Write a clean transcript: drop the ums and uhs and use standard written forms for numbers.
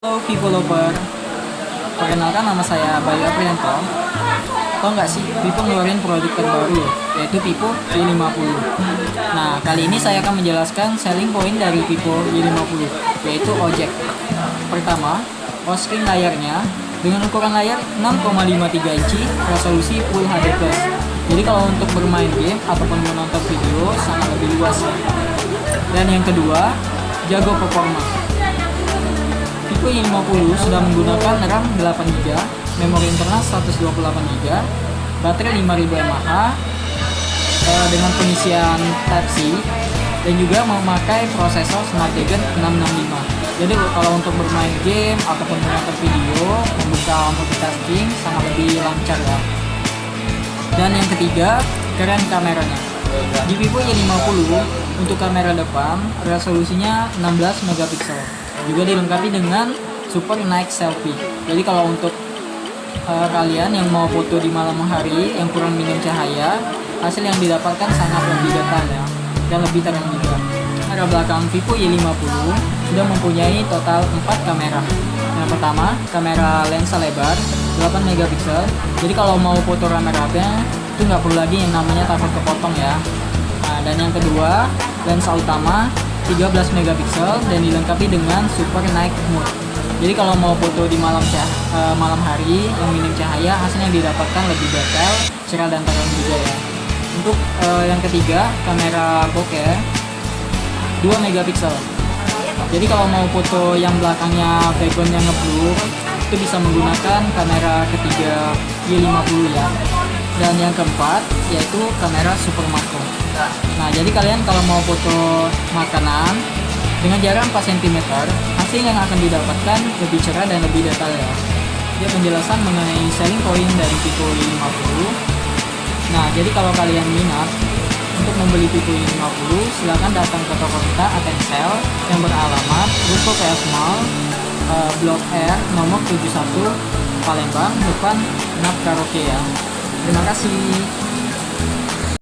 Halo Vivo Lover, perkenalkan nama saya Bayu Aprianto. Tau nggak sih, Vivo ngeluarin produk terbaru yaitu Vivo Y50. Nah, kali ini saya akan menjelaskan selling point dari Vivo Y50, yaitu ojek. Pertama, touchscreen layarnya dengan ukuran layar 6,53 inci, resolusi Full HD+. Jadi kalau untuk bermain game ataupun menonton video sangat lebih luas. Dan yang kedua, jago performa. Vivo Y50 sudah menggunakan RAM 8GB, memori internal 128GB, baterai 5000 mAh dengan pengisian Type-C, dan juga memakai prosesor Snapdragon 665. Jadi kalau untuk bermain game ataupun menonton video, membuka multitasking sangat lebih lancar ya. Dan yang ketiga, keren kameranya. Di Vivo Y50 untuk kamera depan resolusinya 16 megapiksel. Juga dilengkapi dengan super night selfie. Jadi kalau untuk kalian yang mau foto di malam hari yang kurang minim cahaya, hasil yang didapatkan sangat lebih detail ya, dan lebih terang juga. Kamera belakang Vivo Y50 sudah mempunyai total 4 kamera. Yang pertama, kamera lensa lebar 8 megapiksel. Jadi kalau mau foto rame-rame itu nggak perlu lagi yang namanya takut kepotong ya. Nah, dan yang kedua, lensa utama 13 megapiksel dan dilengkapi dengan super night mode. Jadi kalau mau foto di malam hari yang minim cahaya, hasil yang didapatkan lebih detail, cerah dan terang juga ya. Untuk yang ketiga, kamera bokeh 2 megapiksel. Jadi kalau mau foto yang belakangnya backgroundnya ngeblur, itu bisa menggunakan kamera ketiga Y50 ya. Dan yang keempat yaitu kamera super makro. Nah, jadi kalian kalau mau foto makanan dengan jarak 4 cm, hasil yang akan didapatkan lebih cerah dan lebih detail ya. Dia penjelasan mengenai selling point dari Vivo Y50. Nah, jadi kalau kalian minat untuk membeli Vivo Y50, silakan datang ke toko kita Atensel yang beralamat Ruko PS Mall, Blok R nomor 71 Palembang, depan Nap Karaoke ya. Terima kasih.